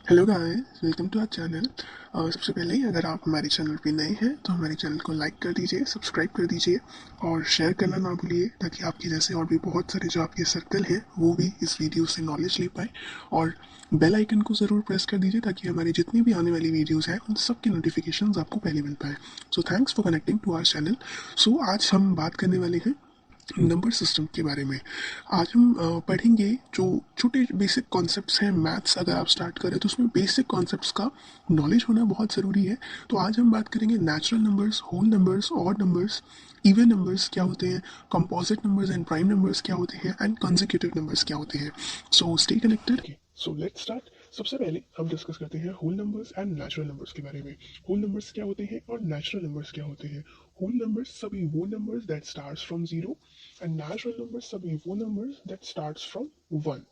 Hello guys, welcome to our channel. सबसे पहले ही अगर आप हमारे चैनल पे नए हैं तो हमारे चैनल को लाइक कर दीजिए, सब्सक्राइब कर दीजिए और शेयर करना ना भूलिए, ताकि आपके जैसे और भी बहुत सारे जो आपके सर्कल हैं वो भी इस वीडियो से नॉलेज ले पाए। और बेल आइकन को ज़रूर प्रेस कर दीजिए ताकि हमारी जितनी भी आने वाली वीडियोज़ हैं उन सब की नोटिफिकेशन आपको पहले मिल पाए। So thanks for connecting to our channel. So आज हम बात करने वाले हैं नंबर सिस्टम के बारे में। आज हम पढ़ेंगे जो छोटे बेसिक कॉन्सेप्ट्स हैं। मैथ्स अगर आप स्टार्ट करें तो उसमें बेसिक कॉन्सेप्ट्स का नॉलेज होना बहुत ज़रूरी है। तो आज हम बात करेंगे natural numbers, whole numbers, odd numbers, even numbers क्या होते हैं, composite numbers and prime numbers क्या होते हैं, एंड कंसेक्यूटिव नंबर्स क्या होते हैं। So stay connected. So let's start. सबसे पहले हम डिस्कस करते हैं whole numbers and natural numbers के बारे में। होल नंबर्स क्या होते हैं और नेचुरल नंबर्स क्या होते हैं। होल नंबर्स सभी वो numbers that starts from zero, and natural numbers सभी वो numbers that starts from one.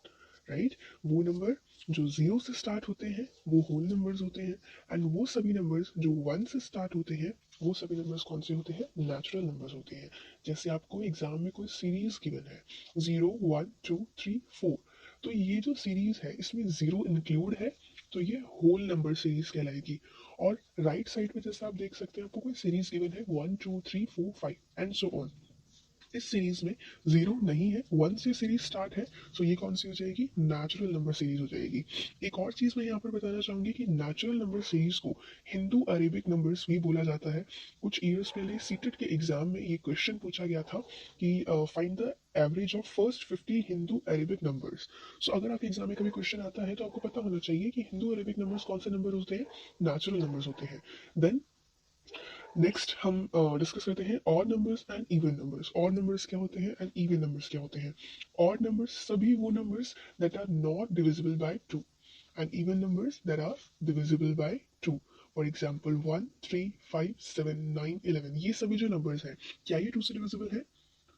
Right, वो नंबर जो जीरो से स्टार्ट होते हैं वो होल नंबर्स होते हैं, एंड वो सभी नंबर्स जो वन से स्टार्ट होते हैं वो सभी नंबर्स कौन से होते हैं, नेचुरल नंबर्स होते हैं। जैसे आपको एग्जाम में कोई सीरीज गिवन है, 0 1 2 3 4, तो ये जो सीरीज है इसमें जीरो इंक्लूड है, तो ये होल नंबर सीरीज कहलाएगी। और राइट साइड पे जैसे आप देख सकते हैं आपको कोई सीरीज गिवन है 1 2 3 4 5 एंड सो ऑन। इस सीरीज में जीरो नहीं है, वन से सीरीज स्टार्ट है, सो ये कौन सी हो जाएगी, नेचुरल नंबर सीरीज हो जाएगी। एक और चीज मैं यहाँ पर बताना चाहूंगी कि नेचुरल नंबर सीरीज को हिंदू अरेबिक नंबर्स भी बोला जाता है। कुछ ईयर्स पहले सीटेट के एग्जाम में ये क्वेश्चन पूछा गया था कि find the average of first 50 Hindu Arabic numbers. So अगर आपके एग्जाम में कभी क्वेश्चन आता है तो आपको पता होना चाहिए कि हिंदू अरेबिक नंबर्स कौन से नंबर होते हैं, नेचुरल नंबर्स होते हैं। देन नेक्स्ट हम डिस्कस करते हैं odd numbers and even numbers. Odd numbers क्या होते हैं एंड इवन नंबर्स क्या होते हैं। ऑड नंबर्स सभी वो numbers that are not divisible by two, and even numbers that are divisible by two. For example 1 3 5 7 9 11, ये सभी जो नंबर्स हैं क्या ये टू से डिविजिबल है।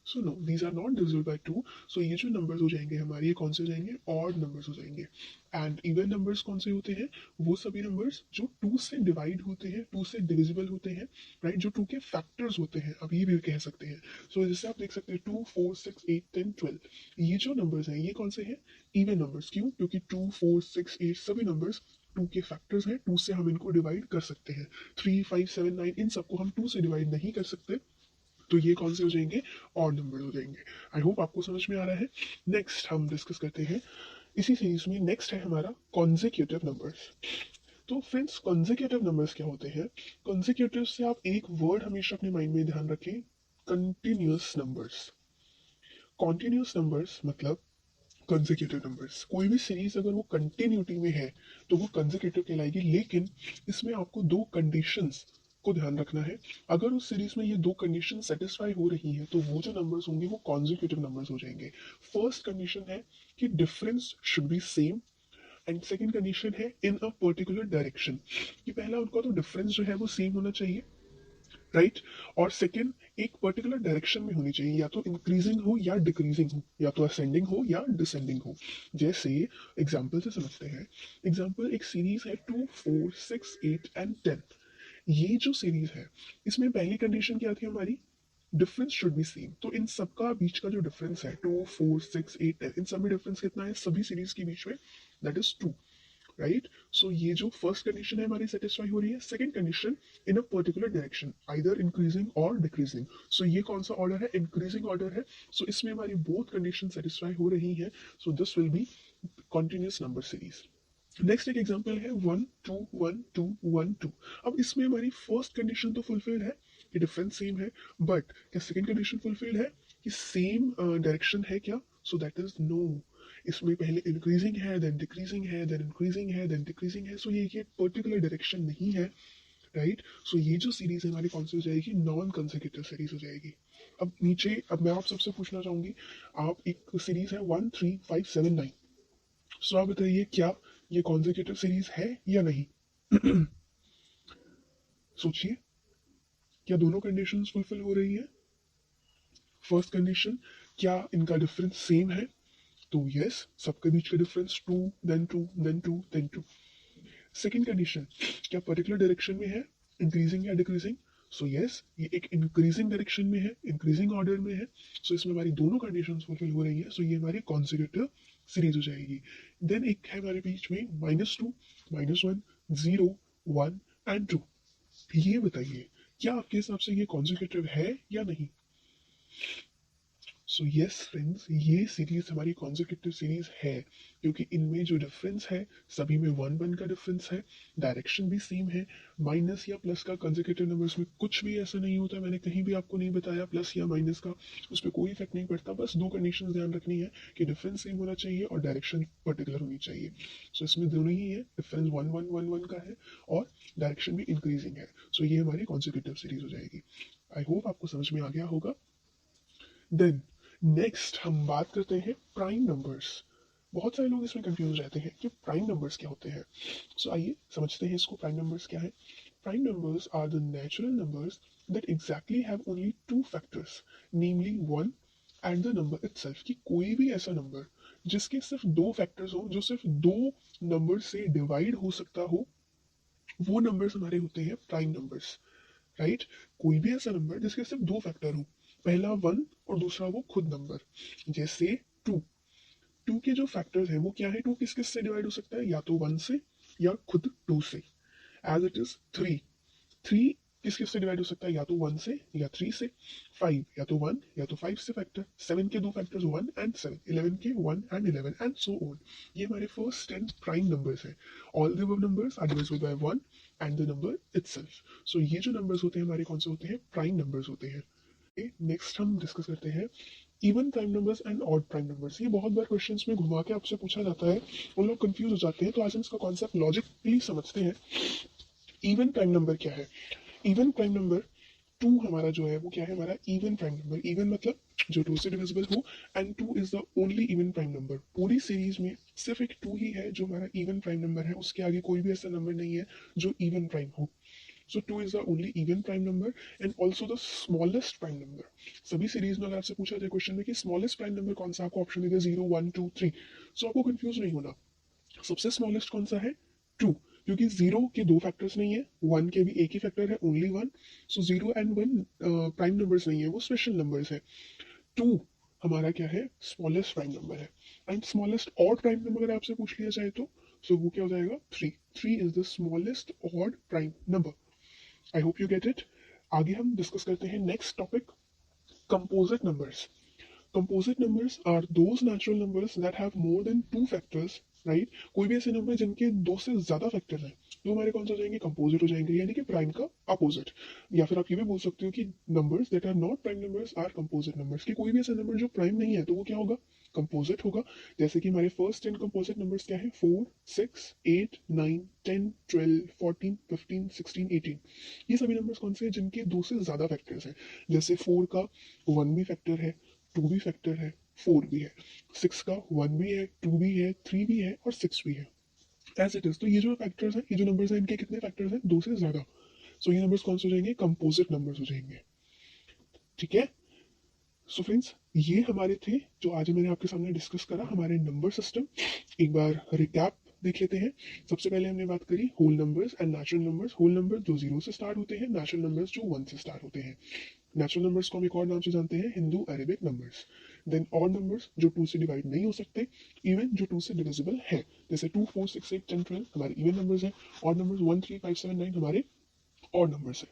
So no, these are not divisible by two. So ये जो नंबर्स हो जाएंगे हमारे, ये कौन से हो जाएंगे, ऑड नंबर्स हो जाएंगे। एंड इवन नंबर्स कौन से होते हैं, वो सभी नंबर्स जो टू से डिवाइड होते हैं, टू से डिविजिबल होते हैं। राइट, जो टू के फैक्टर्स होते हैं, अब ये भी कह सकते हैं। सो जैसे आप देख सकते हैं 2 4 6 8 10 12, ये जो नंबर्स हैं ये कौन से हैं, इवन नंबर्स। क्यों, क्योंकि 2 4 6 8 सभी नंबर्स टू के फैक्टर्स हैं, टू से हम इनको डिवाइड कर सकते हैं। 3 5 7 9 इन सबको हम टू से डिवाइड नहीं कर सकते, तो ये कौन से हो जाएंगे, ऑड नंबर हो जाएंगे। आई होप आपको समझ में आ रहा है। नेक्स्ट हम डिस्कस करते हैं इसी सीरीज में, नेक्स्ट है हमारा कॉन्जिक्यूटिव नंबर्स। तो फ्रेंड्स, कॉन्जिक्यूटिव नंबर्स क्या होते हैं। कॉन्जिक्यूटिव से आप एक वर्ड हमेशा अपने माइंड में ध्यान रखें, कंटिन्यूस नंबर्स। कॉन्टिन्यूस नंबर्स मतलब कंसेक्यूटिव नंबर्स। कोई भी सीरीज अगर वो कंटिन्यूटी में है तो वो कंसेक्यूटिव कहलाएगी, लेकिन इसमें आपको दो कंडीशंस को ध्यान रखना है। अगर उस सीरीज में ये दो कंडीशन सेटिस्फाई हो रही हैं तो वो जो नंबर्स होंगे वो कॉन्जिक्यूटिव नंबर्स हो जाएंगे। फर्स्ट कंडीशन है कि difference should be same, and second condition है इन अ पर्टिकुलर डायरेक्शन, कि पहला उनका तो डिफरेंस जो है वो सेम होना चाहिए, राइट। और सेकेंड, एक पर्टिकुलर डायरेक्शन में होनी चाहिए, या तो इंक्रीजिंग हो या डिक्रीजिंग हो, या तो असेंडिंग हो या डिसेंडिंग हो। जैसे एग्जाम्पल से समझते हैं। एग्जाम्पल, एक सीरीज है 2 4 6 8 एंड 10। ये जो सीरीज है इसमें पहली कंडीशन क्या थी हमारी, डिफरेंस शुड बी सेम। तो इन सबका बीच का जो डिफरेंस है 2 4 6 8 10, इन सभी डिफरेंस कितना है सभी सीरीज के बीच में, दैट इज 2। राइट, सो ये जो फर्स्ट कंडीशन है हमारी सेटिस्फाई हो रही है। Second condition, in a particular direction, either increasing और डिक्रीजिंग। सो ये कौन सा ऑर्डर है, इंक्रीजिंग ऑर्डर है। सो इसमें हमारी बोथ कंडीशन सेटिस्फाई हो रही है, so this will be continuous number series. Next एक एग्जांपल है 1 2 1 2 1 2। अब इसमें हमारी फर्स्ट कंडीशन तो फुलफिल्ड है कि डिफरेंस सेम है, बट क्या सेकंड कंडीशन फुलफिल्ड है कि सेम डायरेक्शन है क्या, सो दैट इज नो। इसमें पहले इंक्रीजिंग है, देन डिक्रीजिंग है, देन इंक्रीजिंग है, देन डिक्रीजिंग है, सो ये पर्टिकुलर डायरेक्शन नहीं है। राइट, सो ये जो सीरीज है हमारी कौन सी हो जाएगी, नॉन कंसेक्यूटिव सीरीज हो जाएगी। अब नीचे, अब मैं आप सबसे पूछना चाहूंगी, आप एक सीरीज है 1 3 5 7 9, सो आप बताइए क्या ये कॉन्जिक्यूटिव सीरीज है या नहीं। सोचिए, क्या दोनों कंडीशंस फुलफिल हो रही है। फर्स्ट कंडीशन, क्या इनका डिफरेंस सेम है, तो यस, सबके बीच का difference 2 then 2 then 2 then 2। Second condition, क्या पर्टिकुलर डायरेक्शन में है, इंक्रीजिंग या डिक्रीजिंग, सो यस, ये एक इंक्रीजिंग डायरेक्शन में है, इंक्रीजिंग ऑर्डर में है। सो इसमें हमारी दोनों कंडीशंस फुलफिल हो रही है, सो ये हमारी कॉन्जिक्यूटिव सीरीज हो जाएगी। देन एक है हमारे बीच में -2, -1, 0, 1 एंड 2। ये बताइए क्या आपके हिसाब से ये कॉन्जिक्यूटिव है या नहीं? सो यस फ्रेंड्स, ये सीरीज हमारी कॉन्जिक्यूटिव सीरीज है, क्योंकि इनमें जो डिफरेंस है सभी में 1 1 का डिफरेंस है, डायरेक्शन भी सेम है। माइनस या प्लस का कॉन्जिक्यूटिव नंबर्स में कुछ भी ऐसा नहीं होता, मैंने कहीं भी आपको नहीं बताया प्लस या माइनस का, उस पर कोई इफेक्ट नहीं पड़ता। बस दो कंडीशंस ध्यान रखनी है कि डिफरेंस सेम होना चाहिए और डायरेक्शन पर्टिकुलर होनी चाहिए। सो इसमें दोनों ही है, डिफरेंस 1 1 1 1 का है और डायरेक्शन भी इंक्रीजिंग है। सो ये हमारी कॉन्जिक्यूटिव सीरीज हो जाएगी। आई होप आपको समझ में आ गया होगा। देन नेक्स्ट हम बात करते हैं प्राइम नंबर्स। बहुत सारे लोग इसमें कंफ्यूज रहते हैं कि प्राइम नंबर्स क्या होते हैं। सो आइए समझते हैं इसको, प्राइम नंबर्स क्या है। Prime numbers are the natural numbers that exactly have only two factors, namely 1 and the number itself. कि कोई भी ऐसा नंबर जिसके सिर्फ दो फैक्टर्स हो, जो सिर्फ दो नंबर से डिवाइड हो सकता हो, वो नंबर्स हमारे होते हैं प्राइम नंबर्स। राइट? कोई भी ऐसा नंबर जिसके सिर्फ दो फैक्टर हो, पहला 1 और दूसरा वो खुद नंबर। जैसे 2। 2 के जो फैक्टर्स हैं वो क्या है? 2 किस किस से डिवाइड हो सकता है? या तो 1 से या खुद 2 से। As it is 3। 3 किस किस से डिवाइड हो सकता है? या तो 1 से या 3 से। 5 या तो 1 या तो 5 से फैक्टर। 7 के दो फैक्टर्स 1 एंड 7। 11 के 1 एंड 11 एंड सो ऑन। ये हमारे फर्स्ट 10 प्राइम नंबर्स हैं। All the above numbers are divisible by 1 and the number itself. So ये जो नंबर्स होते हैं हमारे कौन से होते हैं? प्राइम नंबर्स होते हैं। नेक्स्ट हम डिस्कस करते हैं even prime numbers and odd prime numbers. ये बहुत बार क्वेश्चंस में घुमा के आपसे पूछा जाता है, उन लोग कंफ्यूज हो जाते हैं, तो आज हम इसका कॉन्सेप्ट लॉजिकली समझते हैं। इवन प्राइम नंबर क्या है? इवन प्राइम नंबर 2 हमारा जो है वो क्या है? हमारा इवन प्राइम नंबर। इवन मतलब जो 2 से डिविजिबल हो, and 2 is the only even prime number. पूरी सीरीज में सिर्फ एक 2 ही है जो हमारा इवन प्राइम नंबर है, उसके आगे कोई भी ऐसा नंबर नहीं है जो इवन प्राइम हो। So 2 is the only even prime number and also the smallest prime number. सभी सीरीज में अगर आपसे पूछा जाए क्वेश्चन में कि स्मॉलेस्ट प्राइम नंबर कौन सा, आपको ऑप्शन दे दे 0 1 2 3, सो आपको कंफ्यूज नहीं होना। सबसे स्मॉलेस्ट कौन सा है? 2, क्योंकि 0 के दो फैक्टर्स नहीं है, 1 के भी एक ही फैक्टर है, only 1। So 0 and 1 prime numbers नहीं है, वो स्पेशल नंबर्स है। 2 हमारा क्या है? स्मॉलेस्ट प्राइम नंबर है। And smallest odd prime number अगर आपसे पूछ लिया जाए तो सो वो क्या हो जाएगा? 3। 3 is the smallest odd prime number. I hope you get it. आगे हम डिस्कस करते हैं next topic, composite numbers. Composite numbers are those natural numbers that have more than two factors. Right? कोई भी ऐसे नंबर जिनके दो से ज्यादा फैक्टर हैं, तो हमारे कौन से हो जाएंगे? कंपोजिट हो जाएंगे, यानी कि प्राइम का अपोजिट। या फिर आप ये भी बोल सकते हो कि numbers that are not prime numbers are composite numbers. कि कोई भी ऐसा नंबर जो प्राइम नहीं है तो वो क्या होगा? कंपोजिट होगा। जैसे कि हमारे फर्स्ट 10 कंपोजिट नंबर्स क्या है? 4 6 8 9 10 12 14 15 16 18। ये सभी नंबर्स कौन से हैं? जिनके दो से ज्यादा फैक्टर्स हैं। जैसे 4 का 1 भी फैक्टर है, 2 भी फैक्टर है, 4 भी है। 6 का 1 भी है, 2 भी है, 3 भी है और 6 भी है। As it is. तो ये जो फैक्टर्स हैं, ये जो नंबर्स हैं, इनके कितने फैक्टर्स हैं? दो से ज्यादा। सो ये नंबर्स कौन से हो जाएंगे? कंपोजिट नंबर्स हो जाएंगे। ठीक है? सो फ्रेंड्स, ये हमारे थे जो आज मैंने आपके सामने डिस्कस करा, हमारे नंबर सिस्टम। एक बार रिकैप देख लेते हैं। सबसे पहले हमने बात करी whole numbers and natural numbers. Whole number जो 0 से स्टार्ट होते हैं, नेचुरल नंबर्स जो 1 से स्टार्ट होते हैं। नेचुरल नंबर्स को हम एक और नाम से जानते हैं, Hindu Arabic numbers. Then odd numbers जो 2 से डिवाइड नहीं हो सकते, इवन जो 2 से डिविजिबल है, जैसे 2 4 6 8 10 12 हमारे इवन नंबर्स हैं। ऑड नंबर्स 1 3 5 7 9 हमारे ऑड नंबर्स है।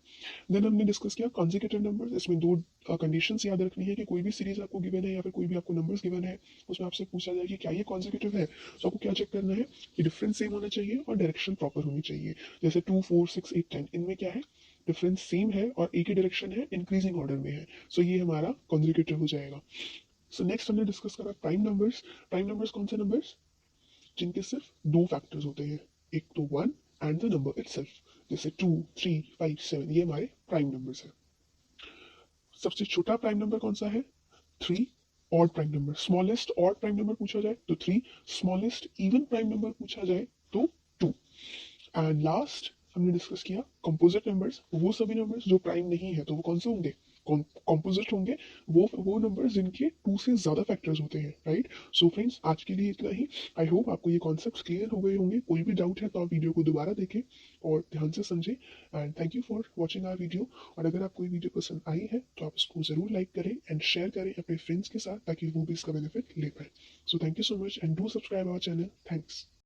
देन हमने डिस्कस किया कॉन्जिक्यूटिव नंबर्स। इसमें दो कंडीशंस याद रखनी है कि कोई भी सीरीज आपको गिवन है या फिर कोई भी आपको नंबर्स गिवन है, उसमें आपसे पूछा जाए कि क्या ये कॉन्जिक्यूटिव है, तो आपको क्या चेक करना है कि डिफरेंस सेम होना चाहिए और डायरेक्शन प्रॉपर होनी चाहिए। जैसे 2 4 6 8 10, इनमें क्या है? डिफरेंस सेम है और एक ही डायरेक्शन है, इंक्रीजिंग ऑर्डर में है। सो ये हमारा कॉन्जिक्यूटिव हो जाएगा। सो नेक्स्ट हमने डिस्कस करा प्राइम नंबर्स। प्राइम नंबर्स कौन से नंबर्स? जिनके सिर्फ दो फैक्टर्स होते हैं, एक तो 1 एंड द नंबर इटसेल्फ। जैसे 2 3 5 7, ये हमारे प्राइम नंबर्स हैं। सबसे छोटा प्राइम नंबर कौन सा है? 3। Odd prime number, smallest odd prime number पूछा जाए तो 3, स्मॉलेस्ट इवन प्राइम नंबर पूछा जाए तो 2। एंड लास्ट हमने डिस्कस किया कंपोजिट नंबर्स। वो सभी नंबर्स जो प्राइम नहीं है, तो वो कौन से होंगे? कॉम्पोजिट होंगे वो नंबर्स जिनके 2 से ज़्यादा फैक्टर्स होते हैं, राइट। सो फ्रेंड्स, आज के लिए इतना ही। आई होप आपको ये कॉन्सेप्ट क्लियर हो गए होंगे। कोई भी डाउट है तो आप वीडियो को दोबारा देखें और ध्यान से समझें। And thank you for watching our video. और अगर आपको ये वीडियो पसंद आई है तो आप इसको ज़रूर लाइक करें एंड शेयर करें अपने फ्रेंड्स के साथ, ताकि वो भी इसका बेनिफिट ले पाए। So thank you so much and do subscribe our channel. Thanks.